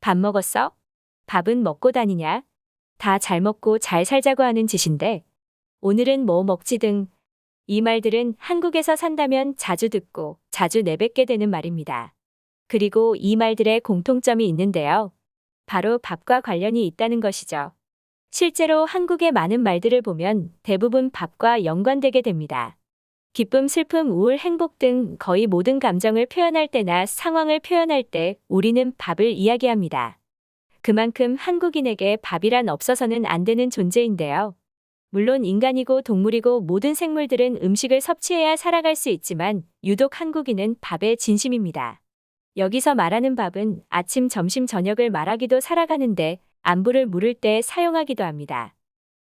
밥 먹었어? 밥은 먹고 다니냐? 다 잘 먹고 잘 살자고 하는 짓인데 오늘은 뭐 먹지 등 이 말들은 한국에서 산다면 자주 듣고 자주 내뱉게 되는 말입니다. 그리고 이 말들의 공통점이 있는데요. 바로 밥과 관련이 있다는 것이죠. 실제로 한국의 많은 말들을 보면 대부분 밥과 연관되게 됩니다. 기쁨, 슬픔, 우울, 행복 등 거의 모든 감정을 표현할 때나 상황을 표현할 때 우리는 밥을 이야기합니다. 그만큼 한국인에게 밥이란 없어서는 안 되는 존재인데요. 물론 인간이고 동물이고 모든 생물들은 음식을 섭취해야 살아갈 수 있지만 유독 한국인은 밥에 진심입니다. 여기서 말하는 밥은 아침, 점심, 저녁을 말하기도 살아가는데 안부를 물을 때 사용하기도 합니다.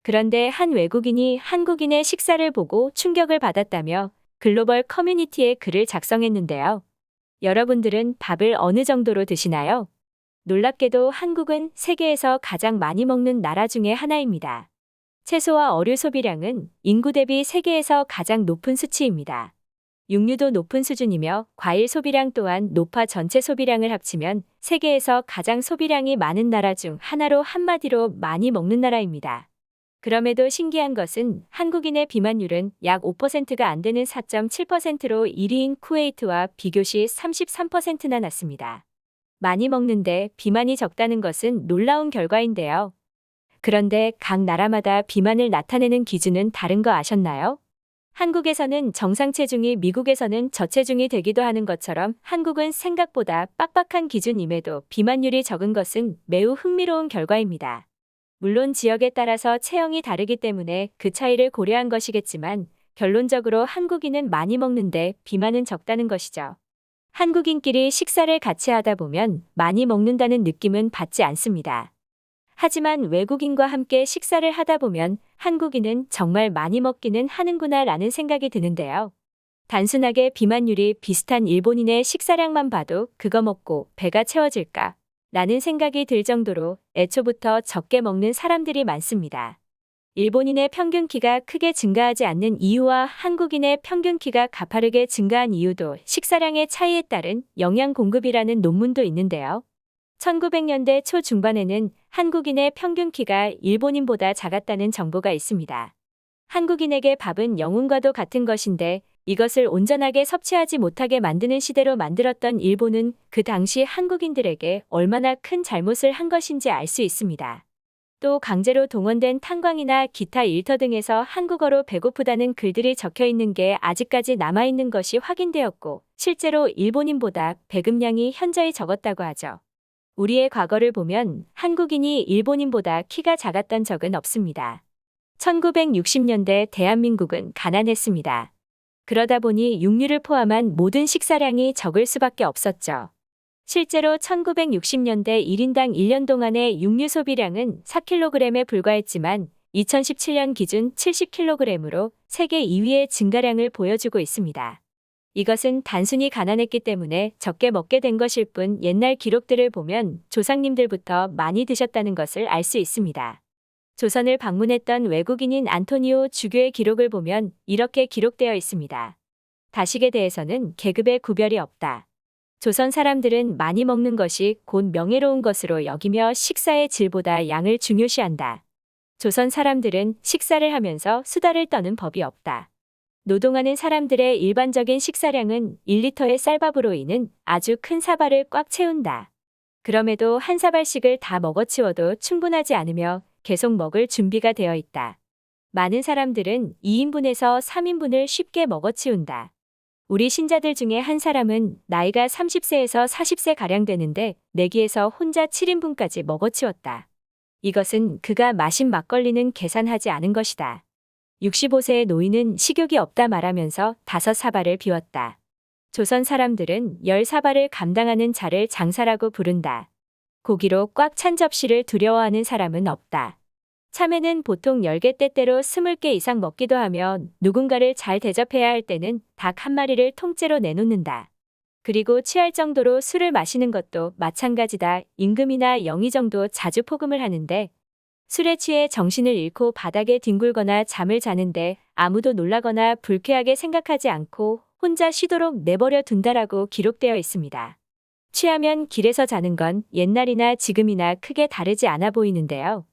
그런데 한 외국인이 한국인의 식사를 보고 충격을 받았다며 글로벌 커뮤니티에 글을 작성했는데요. 여러분들은 밥을 어느 정도로 드시나요? 놀랍게도 한국은 세계에서 가장 많이 먹는 나라 중에 하나입니다. 채소와 어류 소비량은 인구 대비 세계에서 가장 높은 수치입니다. 육류도 높은 수준이며 과일 소비량 또한 높아 전체 소비량을 합치면 세계에서 가장 소비량이 많은 나라 중 하나로 한마디로 많이 먹는 나라입니다. 그럼에도 신기한 것은 한국인의 비만율은 약 5%가 안 되는 4.7%로 1위인 쿠웨이트와 비교시 33%나 낮습니다. 많이 먹는데 비만이 적다는 것은 놀라운 결과인데요. 그런데 각 나라마다 비만을 나타내는 기준은 다른 거 아셨나요? 한국에서는 정상체중이 미국에서는 저체중이 되기도 하는 것처럼 한국은 생각보다 빡빡한 기준임에도 비만율이 적은 것은 매우 흥미로운 결과입니다. 물론 지역에 따라서 체형이 다르기 때문에 그 차이를 고려한 것이겠지만 결론적으로 한국인은 많이 먹는데 비만은 적다는 것이죠. 한국인끼리 식사를 같이 하다 보면 많이 먹는다는 느낌은 받지 않습니다. 하지만 외국인과 함께 식사를 하다 보면 한국인은 정말 많이 먹기는 하는구나 라는 생각이 드는데요. 단순하게 비만율이 비슷한 일본인의 식사량만 봐도 그거 먹고 배가 채워질까? 라는 생각이 들 정도로 애초부터 적게 먹는 사람들이 많습니다. 일본인의 평균 키가 크게 증가하지 않는 이유와 한국인의 평균 키가 가파르게 증가한 이유도 식사량의 차이에 따른 영양 공급이라는 논문도 있는데요. 1900년대 초중반에는 한국인의 평균 키가 일본인보다 작았다는 정보가 있습니다. 한국인에게 밥은 영혼과도 같은 것인데 이것을 온전하게 섭취하지 못하게 만드는 시대로 만들었던 일본은 그 당시 한국인들에게 얼마나 큰 잘못을 한 것인지 알 수 있습니다. 또 강제로 동원된 탄광이나 기타 일터 등에서 한국어로 배고프다는 글들이 적혀 있는 게 아직까지 남아있는 것이 확인되었고 실제로 일본인보다 배급량이 현저히 적었다고 하죠. 우리의 과거를 보면 한국인이 일본인보다 키가 작았던 적은 없습니다. 1960년대 대한민국은 가난했습니다. 그러다 보니 육류를 포함한 모든 식사량이 적을 수밖에 없었죠. 실제로 1960년대 1인당 1년 동안의 육류 소비량은 4kg에 불과했지만 2017년 기준 70kg으로 세계 2위의 증가량을 보여주고 있습니다. 이것은 단순히 가난했기 때문에 적게 먹게 된 것일 뿐 옛날 기록들을 보면 조상님들부터 많이 드셨다는 것을 알 수 있습니다. 조선을 방문했던 외국인인 안토니오 주교의 기록을 보면 이렇게 기록되어 있습니다. 다식에 대해서는 계급의 구별이 없다. 조선 사람들은 많이 먹는 것이 곧 명예로운 것으로 여기며 식사의 질보다 양을 중요시한다. 조선 사람들은 식사를 하면서 수다를 떠는 법이 없다. 노동하는 사람들의 일반적인 식사량은 1리터의 쌀밥으로 인한 아주 큰 사발을 꽉 채운다. 그럼에도 한 사발씩을 다 먹어치워도 충분하지 않으며 계속 먹을 준비가 되어 있다. 많은 사람들은 2인분에서 3인분을 쉽게 먹어치운다. 우리 신자들 중에 한 사람은 나이가 30세에서 40세가량 되는데 내기에서 혼자 7인분까지 먹어치웠다. 이것은 그가 마신 막걸리는 계산하지 않은 것이다. 65세의 노인은 식욕이 없다 말하면서 5사발을 비웠다. 조선 사람들은 10사발을 감당하는 자를 장사라고 부른다. 고기로 꽉 찬 접시를 두려워하는 사람은 없다. 참외는 보통 10개 때때로 20개 이상 먹기도 하며 누군가를 잘 대접해야 할 때는 닭 한 마리를 통째로 내놓는다. 그리고 취할 정도로 술을 마시는 것도 마찬가지다. 임금이나 영의 정도 자주 포금을 하는데 술에 취해 정신을 잃고 바닥에 뒹굴거나 잠을 자는데 아무도 놀라거나 불쾌하게 생각하지 않고 혼자 쉬도록 내버려 둔다라고 기록되어 있습니다. 취하면 길에서 자는 건 옛날이나 지금이나 크게 다르지 않아 보이는데요.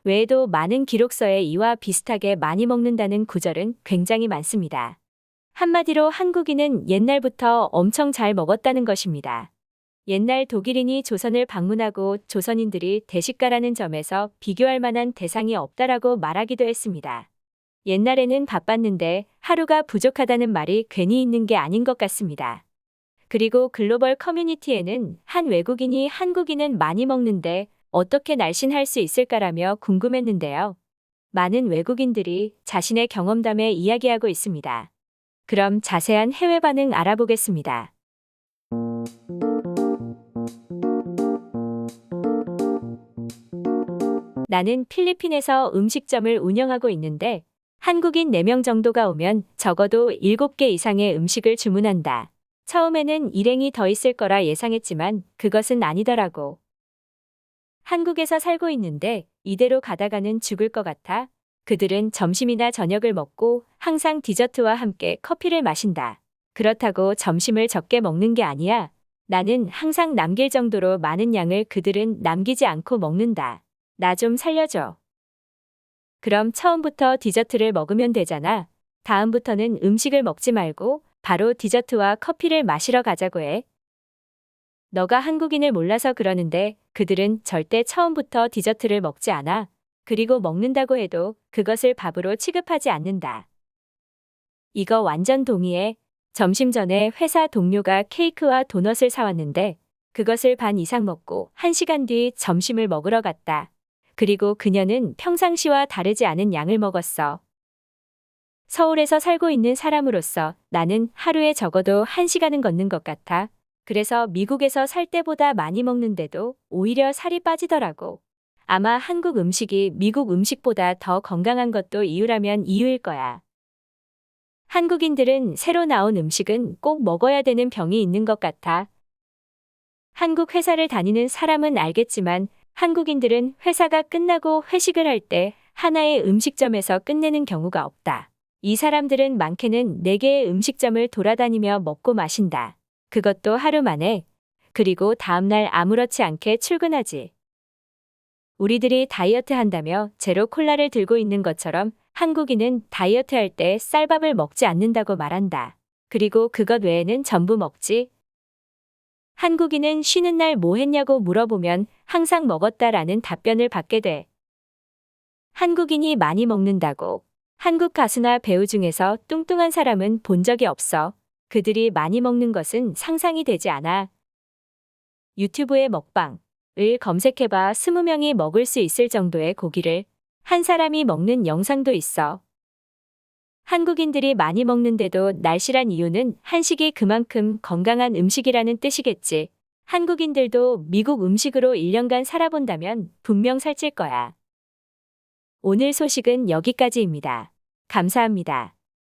외에도 많은 기록서에 이와 비슷하게 많이 먹는다는 구절은 굉장히 많습니다. 한마디로 한국인은 옛날부터 엄청 잘 먹었다는 것입니다. 옛날 독일인이 조선을 방문하고 조선인들이 대식가라는 점에서 비교할 만한 대상이 없다라고 말하기도 했습니다. 옛날에는 바빴는데 하루가 부족하다는 말이 괜히 있는 게 아닌 것 같습니다. 그리고 글로벌 커뮤니티에는 한 외국인이 한국인은 많이 먹는데 어떻게 날씬할 수 있을까라며 궁금했는데요. 많은 외국인들이 자신의 경험담에 이야기하고 있습니다. 그럼 자세한 해외 반응 알아보겠습니다. 나는 필리핀에서 음식점을 운영하고 있는데 한국인 4명 정도가 오면 적어도 7개 이상의 음식을 주문한다. 처음에는 일행이 더 있을 거라 예상했지만 그것은 아니더라고. 한국에서 살고 있는데 이대로 가다가는 죽을 것 같아. 그들은 점심이나 저녁을 먹고 항상 디저트와 함께 커피를 마신다. 그렇다고 점심을 적게 먹는 게 아니야. 나는 항상 남길 정도로 많은 양을 그들은 남기지 않고 먹는다. 나 좀 살려줘. 그럼 처음부터 디저트를 먹으면 되잖아. 다음부터는 음식을 먹지 말고 바로 디저트와 커피를 마시러 가자고 해. 너가 한국인을 몰라서 그러는데 그들은 절대 처음부터 디저트를 먹지 않아. 그리고 먹는다고 해도 그것을 밥으로 취급하지 않는다. 이거 완전 동의해. 점심 전에 회사 동료가 케이크와 도넛을 사왔는데 그것을 반 이상 먹고 1시간 뒤 점심을 먹으러 갔다. 그리고 그녀는 평상시와 다르지 않은 양을 먹었어. 서울에서 살고 있는 사람으로서 나는 하루에 적어도 1시간은 걷는 것 같아. 그래서 미국에서 살 때보다 많이 먹는데도 오히려 살이 빠지더라고. 아마 한국 음식이 미국 음식보다 더 건강한 것도 이유라면 이유일 거야. 한국인들은 새로 나온 음식은 꼭 먹어야 되는 병이 있는 것 같아. 한국 회사를 다니는 사람은 알겠지만 한국인들은 회사가 끝나고 회식을 할 때 하나의 음식점에서 끝내는 경우가 없다. 이 사람들은 많게는 4개의 음식점을 돌아다니며 먹고 마신다. 그것도 하루 만에. 그리고 다음날 아무렇지 않게 출근하지. 우리들이 다이어트 한다며 제로 콜라를 들고 있는 것처럼 한국인은 다이어트 할 때 쌀밥을 먹지 않는다고 말한다. 그리고 그것 외에는 전부 먹지. 한국인은 쉬는 날 뭐 했냐고 물어보면 항상 먹었다라는 답변을 받게 돼. 한국인이 많이 먹는다고. 한국 가수나 배우 중에서 뚱뚱한 사람은 본 적이 없어. 그들이 많이 먹는 것은 상상이 되지 않아. 유튜브에 먹방을 검색해봐 20명이 먹을 수 있을 정도의 고기를 한 사람이 먹는 영상도 있어. 한국인들이 많이 먹는데도 날씬한 이유는 한식이 그만큼 건강한 음식이라는 뜻이겠지. 한국인들도 미국 음식으로 1년간 살아본다면 분명 살찔 거야. 오늘 소식은 여기까지입니다. 감사합니다.